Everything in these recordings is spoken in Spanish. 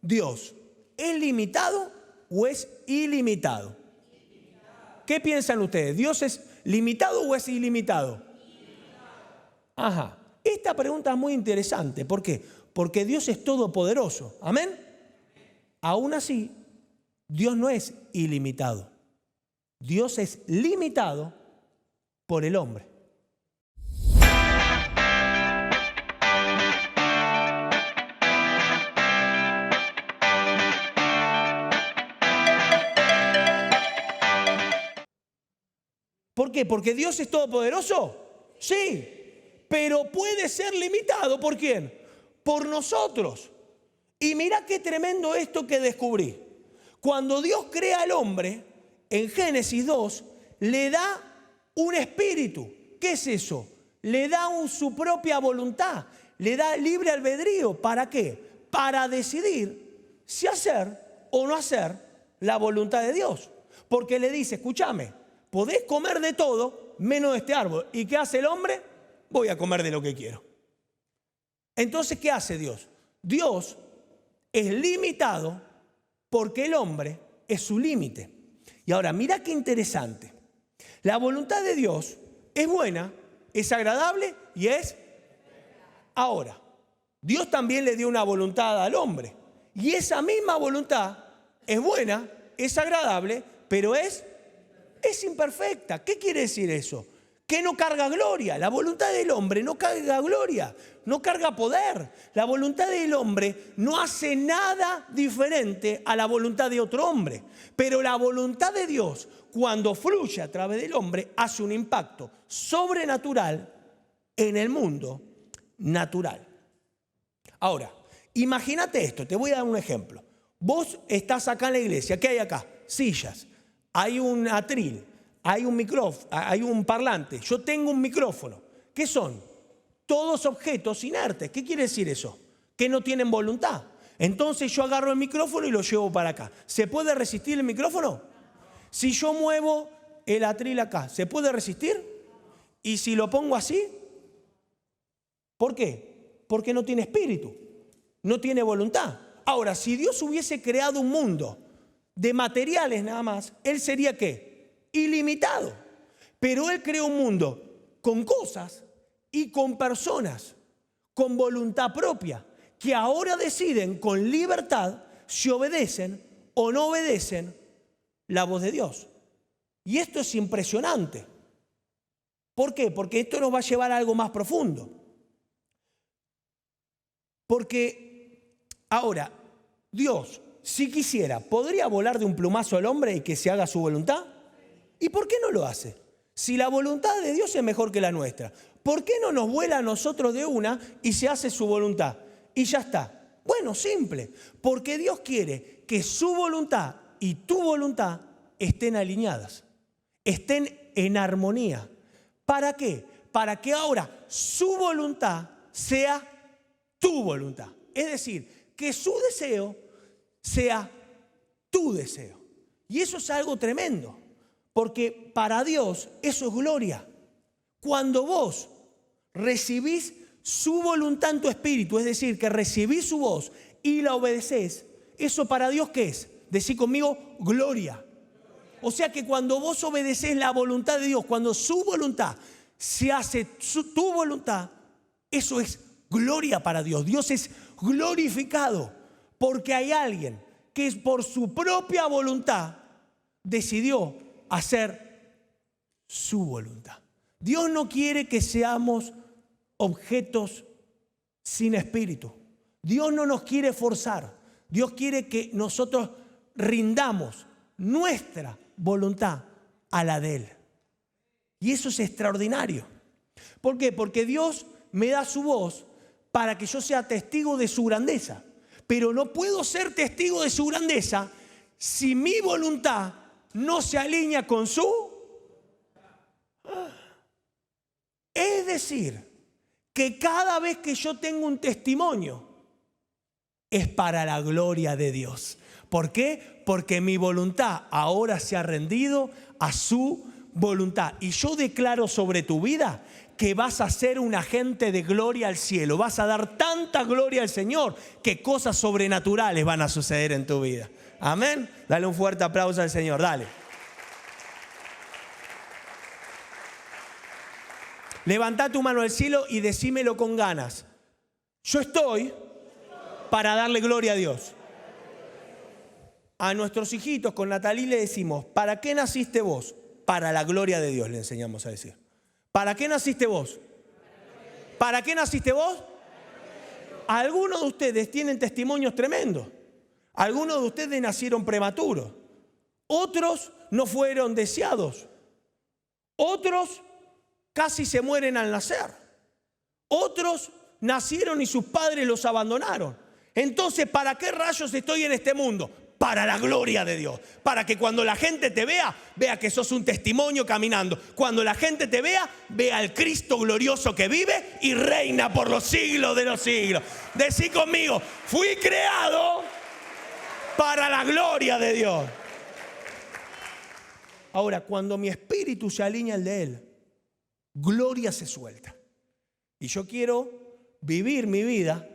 ¿Dios es limitado o es ilimitado? ¿Qué piensan ustedes? ¿Dios es limitado o es ilimitado? Ajá. Esta pregunta es muy interesante. ¿Por qué? Porque Dios es todopoderoso. ¿Amén? Aún así, Dios no es ilimitado. Dios es limitado por el hombre. ¿Por qué? ¿Porque Dios es todopoderoso? Sí, pero puede ser limitado. ¿Por quién? Por nosotros. Y mira qué tremendo esto que descubrí. Cuando Dios crea al hombre, en Génesis 2, le da un espíritu. ¿Qué es eso? Le da su propia voluntad, le da libre albedrío. ¿Para qué? Para decidir si hacer o no hacer la voluntad de Dios. Porque le dice, escúchame, podés comer de todo menos de este árbol. ¿Y qué hace el hombre? Voy a comer de lo que quiero. Entonces, ¿qué hace Dios? Dios es limitado porque el hombre es su límite. Y ahora, mira qué interesante. La voluntad de Dios es buena, es agradable y es... Ahora, Dios también le dio una voluntad al hombre. Y esa misma voluntad es buena, es agradable, pero es imperfecta. ¿Qué quiere decir eso? Que no carga gloria. La voluntad del hombre no carga gloria, no carga poder. La voluntad del hombre no hace nada diferente a la voluntad de otro hombre. Pero la voluntad de Dios, cuando fluye a través del hombre, hace un impacto sobrenatural en el mundo natural. Ahora, imagínate esto, te voy a dar un ejemplo. Vos estás acá en la iglesia, ¿qué hay acá? Sillas, hay un atril, hay un micrófono, hay un parlante, yo tengo un micrófono. ¿Qué son? Todos objetos inertes. ¿Qué quiere decir eso? Que no tienen voluntad. Entonces yo agarro el micrófono y lo llevo para acá. ¿Se puede resistir el micrófono? Si yo muevo el atril acá, ¿se puede resistir? ¿Y si lo pongo así? ¿Por qué? Porque no tiene espíritu, no tiene voluntad. Ahora, si Dios hubiese creado un mundo de materiales nada más, Él sería ¿qué? Ilimitado. Pero Él creó un mundo con cosas y con personas, con voluntad propia, que ahora deciden con libertad si obedecen o no obedecen la voz de Dios. Y esto es impresionante. ¿Por qué? Porque esto nos va a llevar a algo más profundo. Porque ahora, Dios, si quisiera, ¿podría volar de un plumazo al hombre y que se haga su voluntad? ¿Y por qué no lo hace? Si la voluntad de Dios es mejor que la nuestra, ¿por qué no nos vuela a nosotros de una y se hace su voluntad? Y ya está. Bueno, simple. Porque Dios quiere que su voluntad y tu voluntad estén alineadas, estén en armonía. ¿Para qué? Para que ahora su voluntad sea tu voluntad. Es decir, que su deseo sea tu deseo. Y eso es algo tremendo. Porque para Dios eso es gloria. Cuando vos recibís su voluntad en tu espíritu, es decir, que recibís su voz y la obedecés, eso para Dios ¿qué es? Decí conmigo, gloria. O sea que cuando vos obedecés la voluntad de Dios, cuando su voluntad se hace tu voluntad, eso es gloria para Dios. Dios es glorificado porque hay alguien que por su propia voluntad decidió hacer su voluntad. Dios no quiere que seamos objetos sin espíritu. Dios no nos quiere forzar. Dios quiere que nosotros rindamos nuestra voluntad a la de Él. Y eso es extraordinario. ¿Por qué? Porque Dios me da su voz para que yo sea testigo de su grandeza. Pero no puedo ser testigo de su grandeza si mi voluntad no se alinea con su... Es decir, que cada vez que yo tengo un testimonio es para la gloria de Dios. ¿Por qué? Porque mi voluntad ahora se ha rendido a su voluntad. Y yo declaro sobre tu vida que vas a ser un agente de gloria al cielo. Vas a dar tanta gloria al Señor que cosas sobrenaturales van a suceder en tu vida. Amén. Dale un fuerte aplauso al Señor. Dale. Levantá tu mano al cielo y decímelo con ganas. Yo estoy para darle gloria a Dios. A nuestros hijitos con Natalí le decimos, ¿para qué naciste vos? Para la gloria de Dios, le enseñamos a decir. ¿Para qué naciste vos? ¿Para qué naciste vos? Algunos de ustedes tienen testimonios tremendos. Algunos de ustedes nacieron prematuros. Otros no fueron deseados. Otros casi se mueren al nacer. Otros nacieron y sus padres los abandonaron. Entonces, ¿para qué rayos estoy en este mundo? Para la gloria de Dios. Para que cuando la gente te vea, vea que sos un testimonio caminando. Cuando la gente te vea, vea al Cristo glorioso que vive y reina por los siglos de los siglos. Decí conmigo, fui creado para la gloria de Dios. Ahora, cuando mi espíritu se alinea al de Él, gloria se suelta. Y yo quiero vivir mi vida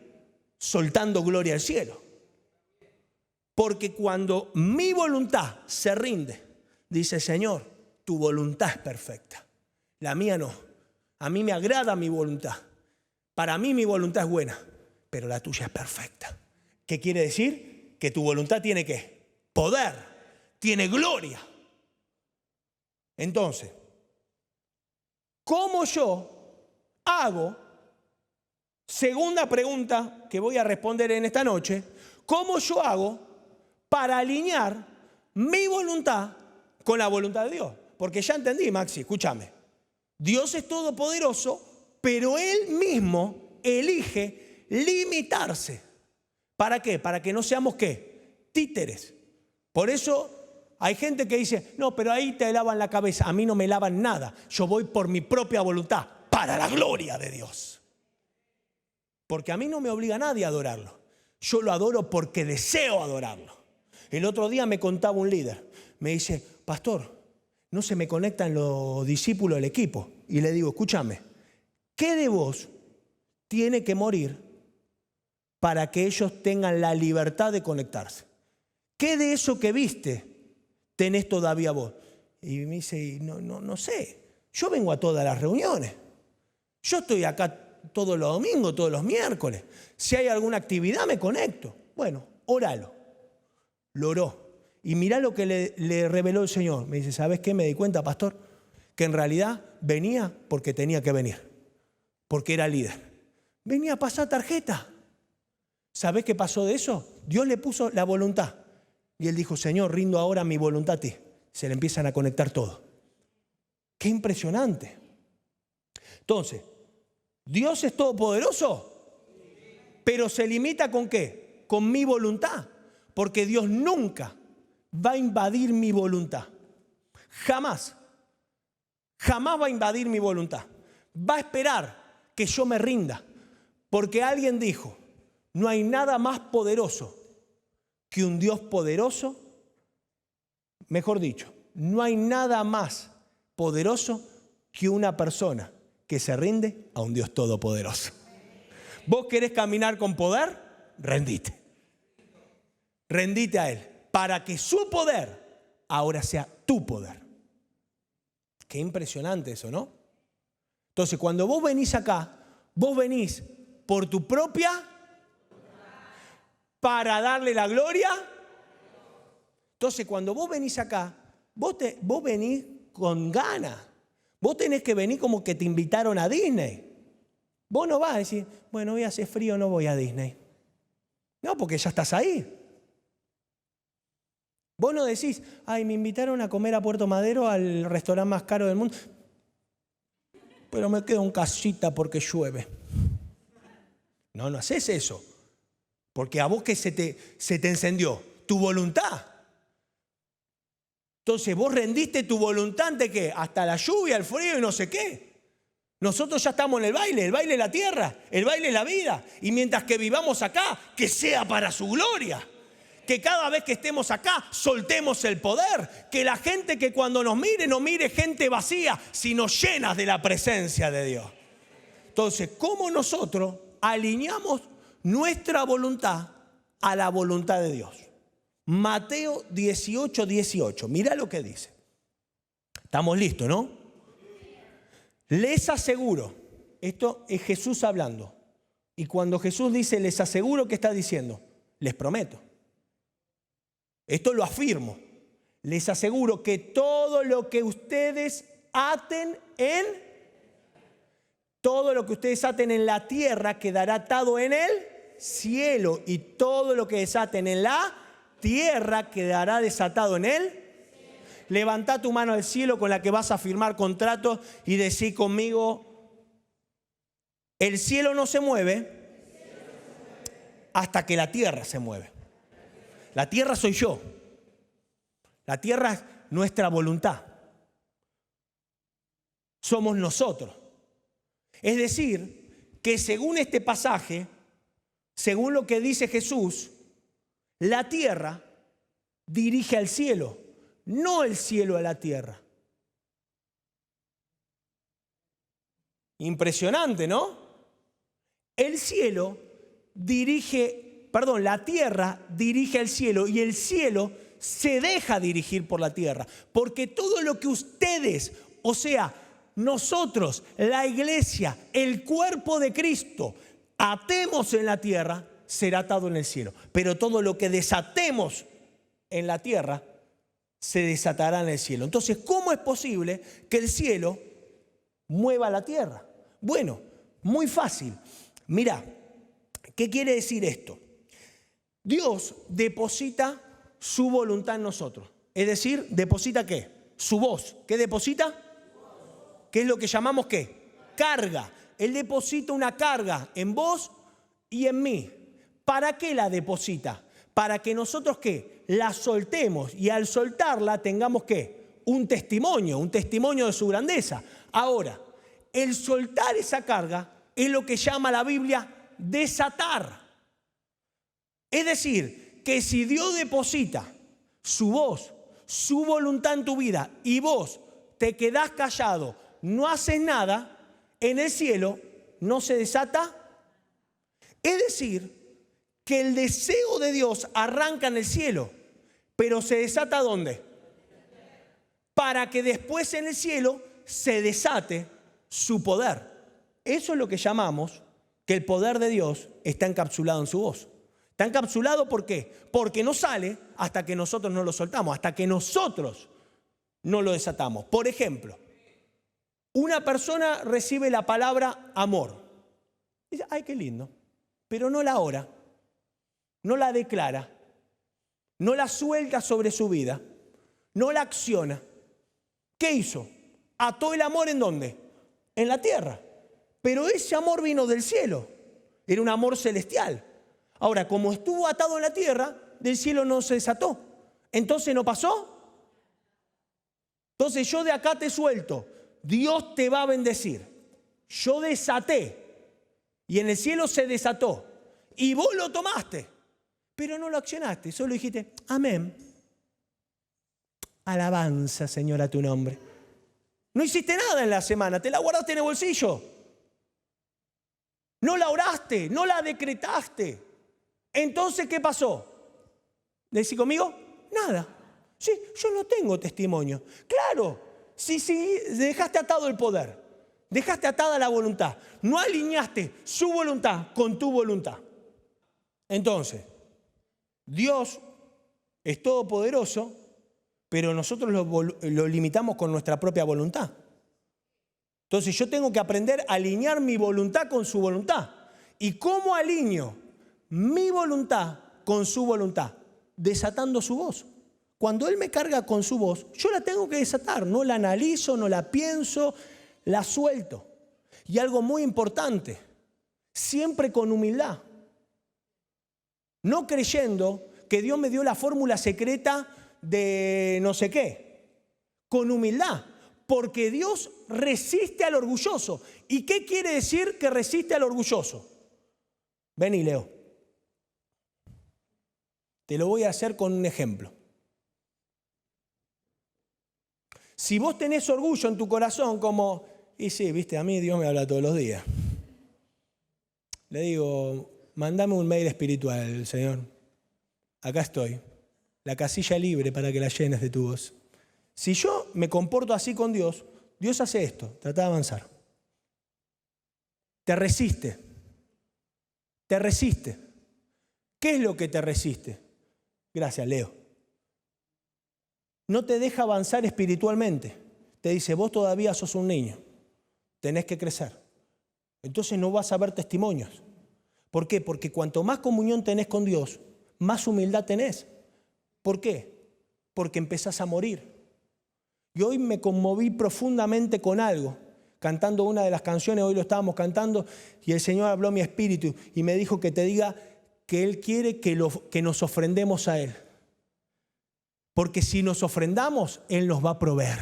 soltando gloria al cielo. Porque cuando mi voluntad se rinde, dice Señor, tu voluntad es perfecta. La mía no. A mí me agrada mi voluntad. Para mí mi voluntad es buena, pero la tuya es perfecta. ¿Qué quiere decir? Que tu voluntad tiene ¿qué? Poder, tiene gloria. Entonces, ¿cómo yo hago? Segunda pregunta que voy a responder en esta noche. ¿Cómo yo hago para alinear mi voluntad con la voluntad de Dios? Porque ya entendí, Maxi, escúchame. Dios es todopoderoso, pero Él mismo elige limitarse. ¿Para qué? Para que no seamos ¿qué? Títeres. Por eso hay gente que dice, no, pero ahí te lavan la cabeza. A mí no me lavan nada. Yo voy por mi propia voluntad, para la gloria de Dios. Porque a mí no me obliga a nadie a adorarlo. Yo lo adoro porque deseo adorarlo. El otro día me contaba un líder. Me dice, pastor, no se me conectan los discípulos del equipo. Y le digo, escúchame, ¿qué de vos tiene que morir para que ellos tengan la libertad de conectarse? ¿Qué de eso que viste tenés todavía vos? Y me dice, no sé. Yo vengo a todas las reuniones. Yo estoy acá todos los domingos, todos los miércoles. Si hay alguna actividad me conecto. Bueno, óralo. Lo oró. Y mirá lo que le reveló el Señor. Me dice, ¿sabes qué? Me di cuenta, pastor, que en realidad venía porque tenía que venir. Porque era líder. Venía a pasar tarjeta. ¿Sabés qué pasó de eso? Dios le puso la voluntad. Y él dijo, Señor, rindo ahora mi voluntad a ti. Se le empiezan a conectar todo. ¡Qué impresionante! Entonces, ¿Dios es todopoderoso? Pero se limita ¿con qué? Con mi voluntad. Porque Dios nunca va a invadir mi voluntad. Jamás. Jamás va a invadir mi voluntad. Va a esperar que yo me rinda. Porque alguien dijo, no hay nada más poderoso que un Dios poderoso. Mejor dicho, no hay nada más poderoso que una persona que se rinde a un Dios todopoderoso. ¿Vos querés caminar con poder? Rendite. Rendite a Él. Para que su poder ahora sea tu poder. Qué impresionante eso, ¿no? Entonces, cuando vos venís acá, vos venís por tu propia, para darle la gloria. Entonces, cuando vos venís acá, vos venís con ganas. Vos tenés que venir como que te invitaron a Disney. Vos no vas a decir, bueno, hoy hace frío, no voy a Disney. No, porque ya estás ahí. Vos no decís, ay, me invitaron a comer a Puerto Madero al restaurante más caro del mundo, pero me quedo en casita porque llueve. No haces eso. Porque a vos que se te encendió tu voluntad. Entonces vos rendiste tu voluntad ante qué? Hasta la lluvia, el frío y no sé qué. Nosotros ya estamos en el baile es la tierra, el baile es la vida. Y mientras que vivamos acá, que sea para su gloria. que cada vez que estemos acá soltemos el poder. Que la gente que cuando nos mire, no mire gente vacía, sino llenas de la presencia de Dios. Entonces, ¿cómo nosotros alineamos nuestra voluntad a la voluntad de Dios? Mateo 18, 18. Mira lo que dice. Estamos listos, ¿no? Les aseguro, esto es Jesús hablando. Y cuando Jesús dice, les aseguro, ¿qué está diciendo? Les prometo. Esto lo afirmo. Les aseguro que todo lo que ustedes aten en la tierra quedará atado en el cielo. Y todo lo que desaten en la tierra quedará desatado en él. Levanta tu mano al cielo con la que vas a firmar contratos y decí conmigo: el cielo no se mueve hasta que la tierra se mueve. La tierra soy yo. La tierra es nuestra voluntad. Somos nosotros. Es decir, que según este pasaje, según lo que dice Jesús, la tierra dirige al cielo, no el cielo a la tierra. Impresionante, ¿no? La tierra dirige al cielo y el cielo se deja dirigir por la tierra. Porque todo lo que ustedes, o sea, nosotros, la iglesia, el cuerpo de Cristo, atemos en la tierra, será atado en el cielo. Pero todo lo que desatemos en la tierra, se desatará en el cielo. Entonces, ¿cómo es posible que el cielo mueva la tierra? Bueno, muy fácil. Mirá, ¿qué quiere decir esto? Dios deposita su voluntad en nosotros. Es decir, ¿deposita qué? Su voz. ¿Qué deposita? ¿Qué es lo que llamamos qué? Carga. Él deposita una carga en vos y en mí. ¿Para qué la deposita? Para que nosotros ¿qué? La soltemos y al soltarla tengamos ¿qué? Un testimonio de su grandeza. Ahora, el soltar esa carga es lo que llama la Biblia desatar. Es decir, que si Dios deposita su voz, su voluntad en tu vida y vos te quedás callado, no haces nada, en el cielo no se desata. Es decir, que el deseo de Dios arranca en el cielo, pero se desata ¿dónde? Para que después en el cielo se desate su poder. Eso es lo que llamamos que el poder de Dios está encapsulado en su voz. Está encapsulado ¿por qué? Porque no sale hasta que nosotros no lo soltamos, hasta que nosotros no lo desatamos. Por ejemplo, una persona recibe la palabra amor. Dice, ay, qué lindo, pero no la ora, no la declara, no la suelta sobre su vida, no la acciona. ¿Qué hizo? Ató el amor ¿en dónde? En la tierra. Pero ese amor vino del cielo, era un amor celestial. Ahora, como estuvo atado en la tierra, del cielo no se desató. Entonces, ¿no pasó? Entonces, yo de acá te suelto. Dios te va a bendecir. Yo desaté y en el cielo se desató. Y vos lo tomaste, pero no lo accionaste. Solo dijiste, amén. Alabanza, Señor, a tu nombre. No hiciste nada en la semana, te la guardaste en el bolsillo. No la oraste, no la decretaste. Entonces, ¿qué pasó? ¿Decís conmigo? Nada. Sí, yo no tengo testimonio. Claro, sí, dejaste atado el poder. Dejaste atada la voluntad. No alineaste su voluntad con tu voluntad. Entonces, Dios es todopoderoso, pero nosotros lo limitamos con nuestra propia voluntad. Entonces yo tengo que aprender a alinear mi voluntad con su voluntad. ¿Y cómo alineo mi voluntad con su voluntad? Desatando su voz. Cuando Él me carga con su voz, yo la tengo que desatar. No la analizo, no la pienso, la suelto. Y algo muy importante, siempre con humildad. No creyendo que Dios me dio la fórmula secreta de no sé qué. Con humildad. Porque Dios resiste al orgulloso. ¿Y qué quiere decir que resiste al orgulloso? Ven y leo. Te lo voy a hacer con un ejemplo. Si vos tenés orgullo en tu corazón como, y sí, viste, a mí Dios me habla todos los días. Le digo, mandame un mail espiritual, Señor. Acá estoy. La casilla libre para que la llenes de tu voz. Si yo me comporto así con Dios, Dios hace esto, trata de avanzar. Te resiste. Te resiste. ¿Qué es lo que te resiste? Gracias, Leo. No te deja avanzar espiritualmente. Te dice, vos todavía sos un niño. Tenés que crecer. Entonces no vas a ver testimonios. ¿Por qué? Porque cuanto más comunión tenés con Dios, más humildad tenés. ¿Por qué? Porque empezás a morir. Y hoy me conmoví profundamente con algo. Cantando una de las canciones, hoy lo estábamos cantando, y el Señor habló a mi espíritu y me dijo que te diga que Él quiere que nos ofrendemos a Él. Porque si nos ofrendamos, Él nos va a proveer.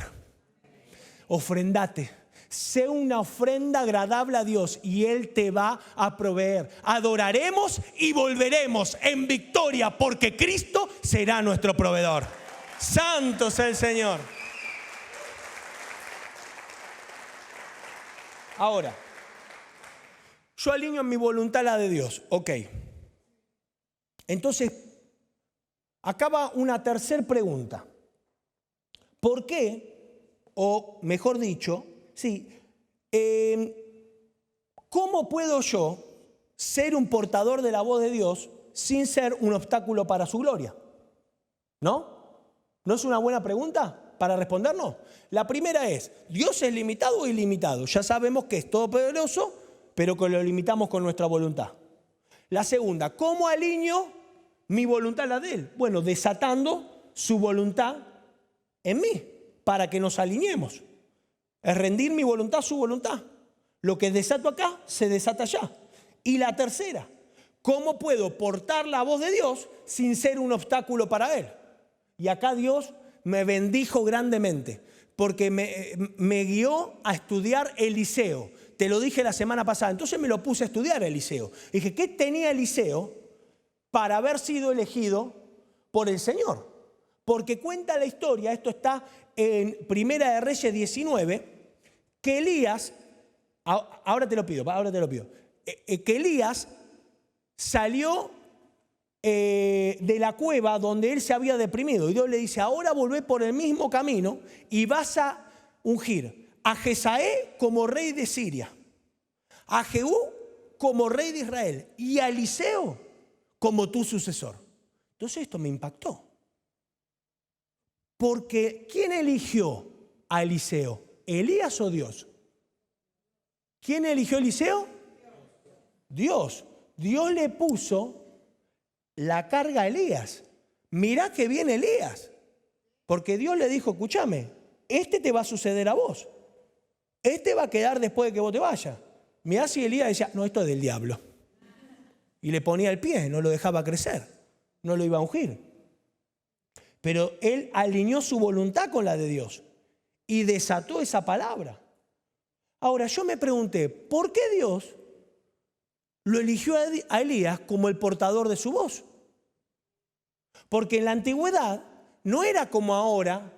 Ofrendate. Sé una ofrenda agradable a Dios y Él te va a proveer. Adoraremos y volveremos en victoria porque Cristo será nuestro proveedor. Santo sea el Señor. Ahora, yo alineo en mi voluntad la de Dios. Ok. Entonces, acá va una tercera pregunta. ¿Por qué? O mejor dicho, sí, ¿cómo puedo yo ser un portador de la voz de Dios sin ser un obstáculo para su gloria? ¿No? ¿No es una buena pregunta para respondernos? La primera es, ¿Dios es limitado o ilimitado? Ya sabemos que es todopoderoso, pero que lo limitamos con nuestra voluntad. La segunda, ¿cómo alineo mi voluntad a la de Él? Bueno, desatando su voluntad en mí, para que nos alineemos. Es rendir mi voluntad a su voluntad. Lo que desato acá, se desata allá. Y la tercera, ¿cómo puedo portar la voz de Dios sin ser un obstáculo para Él? Y acá Dios me bendijo grandemente, porque me guió a estudiar Eliseo. Te lo dije la semana pasada, entonces me lo puse a estudiar Eliseo. Dije, ¿qué tenía Eliseo para haber sido elegido por el Señor? Porque cuenta la historia, esto está en Primera de Reyes 19, que Elías, ahora te lo pido, que Elías salió de la cueva donde él se había deprimido. Y Dios le dice, ahora volvé por el mismo camino y vas a ungir a Jezael como rey de Siria, a Jehú como rey de Israel y a Eliseo como tu sucesor. Entonces esto me impactó. Porque ¿quién eligió a Eliseo? ¿Elías o Dios? ¿Quién eligió a Eliseo? Dios. Dios le puso la carga a Elías. Mirá que viene Elías. Porque Dios le dijo, escúchame, este te va a suceder a vos. Este va a quedar después de que vos te vayas. Mirá si Elías decía, no, esto es del diablo. Y le ponía el pie, no lo dejaba crecer. No lo iba a ungir. Pero él alineó su voluntad con la de Dios y desató esa palabra. Ahora, yo me pregunté, ¿por qué Dios lo eligió a Elías como el portador de su voz? Porque en la antigüedad no era como ahora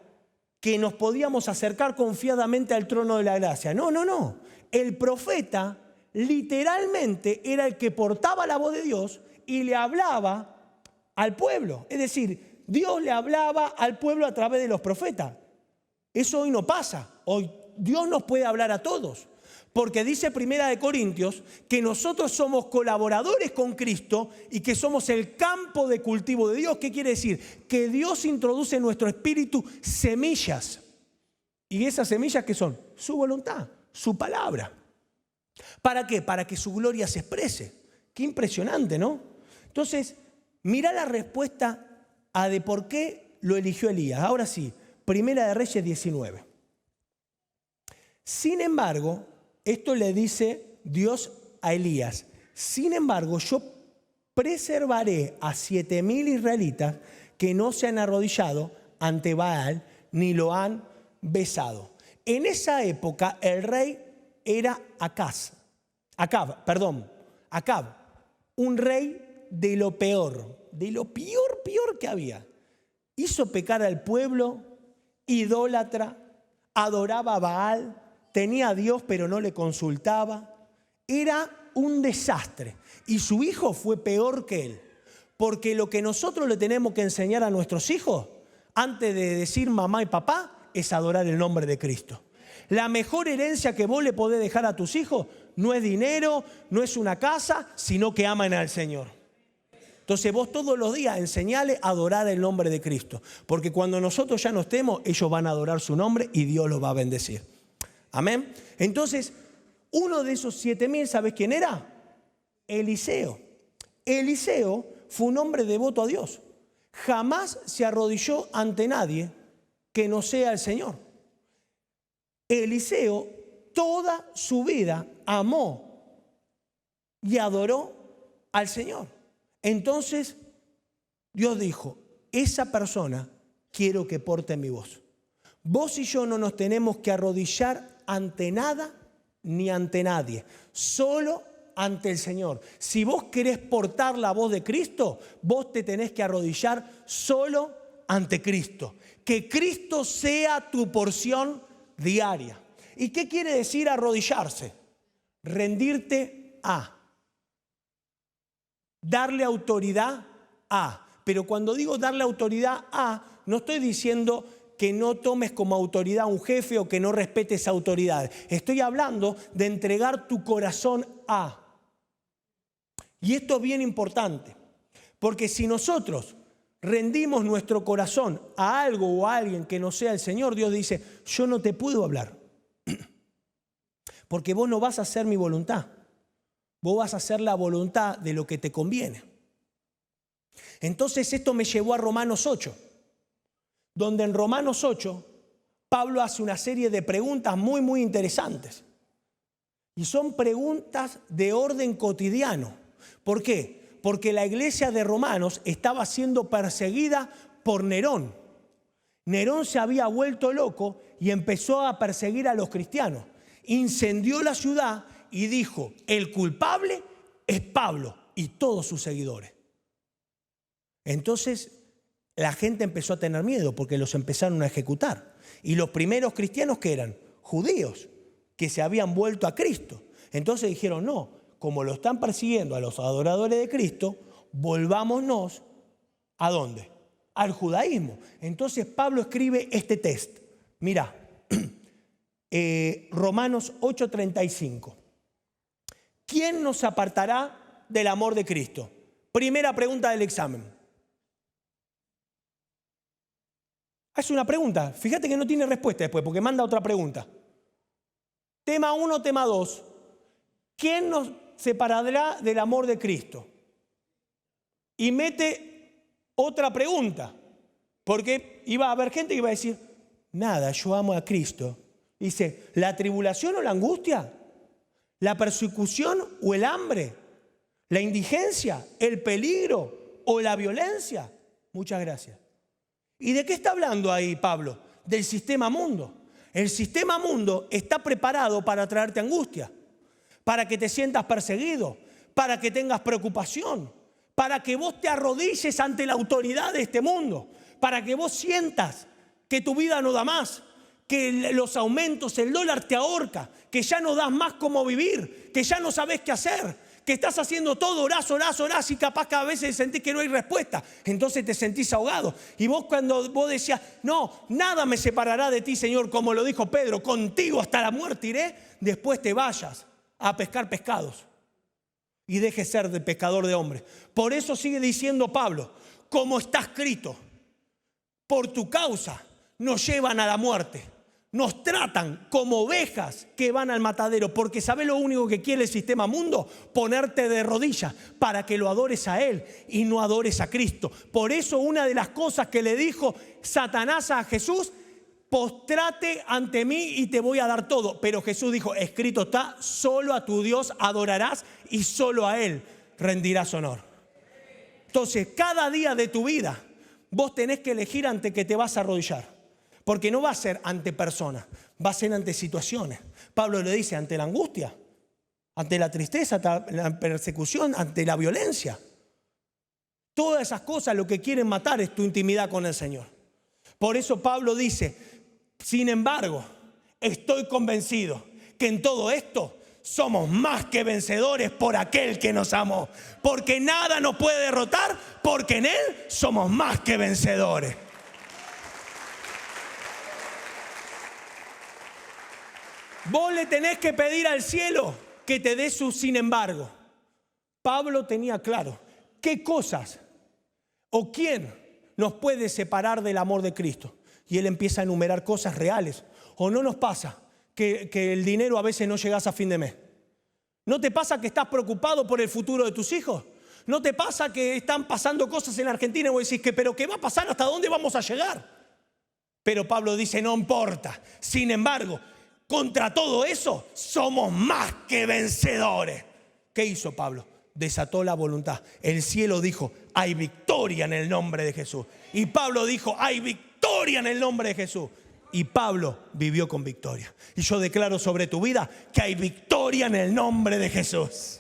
que nos podíamos acercar confiadamente al trono de la gracia. No, no, no. El profeta literalmente era el que portaba la voz de Dios y le hablaba al pueblo. Es decir, Dios le hablaba al pueblo a través de los profetas. Eso hoy no pasa. Hoy Dios nos puede hablar a todos. Porque dice Primera de Corintios que nosotros somos colaboradores con Cristo y que somos el campo de cultivo de Dios. ¿Qué quiere decir? Que Dios introduce en nuestro espíritu semillas. ¿Y esas semillas qué son? Su voluntad, su palabra. ¿Para qué? Para que su gloria se exprese. Qué impresionante, ¿no? Entonces, mira la respuesta a de por qué lo eligió Elías. Ahora sí, Primera de Reyes 19. Sin embargo, esto le dice Dios a Elías. Sin embargo, yo preservaré a 7,000 israelitas que no se han arrodillado ante Baal ni lo han besado. En esa época el rey era Acab, un rey de lo peor. de lo peor que había. Hizo pecar al pueblo, idólatra, adoraba a Baal, tenía a Dios pero no le consultaba. Era un desastre. Y su hijo fue peor que él. Porque lo que nosotros le tenemos que enseñar a nuestros hijos, antes de decir mamá y papá, es adorar el nombre de Cristo. La mejor herencia que vos le podés dejar a tus hijos no es dinero, no es una casa, sino que aman al Señor. Entonces vos todos los días enseñale a adorar el nombre de Cristo. Porque cuando nosotros ya no estemos, ellos van a adorar su nombre y Dios los va a bendecir. Amén. Entonces, uno de esos 7.000, ¿sabes quién era? Eliseo. Eliseo fue un hombre devoto a Dios. Jamás se arrodilló ante nadie que no sea el Señor. Eliseo toda su vida amó y adoró al Señor. Entonces Dios dijo, esa persona quiero que porte mi voz. Vos y yo no nos tenemos que arrodillar ante nada ni ante nadie, solo ante el Señor. Si vos querés portar la voz de Cristo, vos te tenés que arrodillar solo ante Cristo. Que Cristo sea tu porción diaria. ¿Y qué quiere decir arrodillarse? Rendirte a. Darle autoridad a. Pero cuando digo darle autoridad a, no estoy diciendo que no tomes como autoridad a un jefe o que no respetes autoridad. Estoy hablando de entregar tu corazón a. Y esto es bien importante, porque si nosotros rendimos nuestro corazón a algo o a alguien que no sea el Señor, Dios dice, yo no te puedo hablar, porque vos no vas a hacer mi voluntad, vos vas a hacer la voluntad de lo que te conviene. Entonces esto me llevó a Romanos 8, donde en Romanos 8 Pablo hace una serie de preguntas muy interesantes. Y son preguntas de orden cotidiano. ¿Por qué? Porque la iglesia de Romanos estaba siendo perseguida por Nerón. Nerón se había vuelto loco y empezó a perseguir a los cristianos. Incendió la ciudad y dijo, el culpable es Pablo y todos sus seguidores. Entonces la gente empezó a tener miedo porque los empezaron a ejecutar. Y los primeros cristianos, ¿qué eran? Judíos, que se habían vuelto a Cristo. Entonces dijeron, no, como lo están persiguiendo a los adoradores de Cristo, volvámonos, ¿a dónde? Al judaísmo. Entonces Pablo escribe este texto. Mirá, Romanos 8:35. ¿Quién nos apartará del amor de Cristo? Primera pregunta del examen. Es una pregunta. Fíjate que no tiene respuesta después, porque manda otra pregunta. Tema 1, tema 2. ¿Quién nos separará del amor de Cristo? Y mete otra pregunta, porque iba a haber gente que iba a decir, nada, yo amo a Cristo. Dice, ¿la tribulación o la angustia? ¿La persecución o el hambre? ¿La indigencia, el peligro o la violencia? Muchas gracias. ¿Y de qué está hablando ahí Pablo? Del sistema mundo. El sistema mundo está preparado para traerte angustia, para que te sientas perseguido, para que tengas preocupación, para que vos te arrodilles ante la autoridad de este mundo, para que vos sientas que tu vida no da más, que los aumentos, el dólar te ahorca, que ya no das más cómo vivir, que ya no sabés qué hacer, que estás haciendo todo, orás y capaz que a veces sentís que no hay respuesta, entonces te sentís ahogado. Y vos cuando vos decías, no, nada me separará de ti, Señor, como lo dijo Pedro, contigo hasta la muerte iré, después te vayas a pescar pescados y dejes ser de pescador de hombres. Por eso sigue diciendo Pablo, como está escrito, por tu causa nos llevan a la muerte. Nos tratan como ovejas que van al matadero, porque ¿sabes lo único que quiere el sistema mundo? Ponerte de rodillas para que lo adores a Él y no adores a Cristo. Por eso una de las cosas que le dijo Satanás a Jesús, postrate ante mí y te voy a dar todo. Pero Jesús dijo, escrito está, solo a tu Dios adorarás y solo a Él rendirás honor. Entonces, cada día de tu vida, vos tenés que elegir ante qué te vas a arrodillar. Porque no va a ser ante personas, va a ser ante situaciones. Pablo le dice ante la angustia, ante la tristeza, ante la persecución, ante la violencia. Todas esas cosas lo que quieren matar es tu intimidad con el Señor. Por eso Pablo dice, sin embargo, estoy convencido que en todo esto somos más que vencedores por aquel que nos amó. Porque nada nos puede derrotar, porque en Él somos más que vencedores. Vos le tenés que pedir al cielo que te dé su sin embargo. Pablo tenía claro qué cosas o quién nos puede separar del amor de Cristo. Y él empieza a enumerar cosas reales. ¿O no nos pasa que el dinero a veces no llegas a fin de mes? ¿No te pasa que estás preocupado por el futuro de tus hijos? ¿No te pasa que están pasando cosas en Argentina y vos decís que pero qué va a pasar? ¿Hasta dónde vamos a llegar? Pero Pablo dice, no importa. Sin embargo, contra todo eso somos más que vencedores. ¿Qué hizo Pablo? Desató la voluntad. El cielo dijo, hay victoria en el nombre de Jesús. Y Pablo dijo, hay victoria en el nombre de Jesús. Y Pablo vivió con victoria. Y yo declaro sobre tu vida que hay victoria en el nombre de Jesús.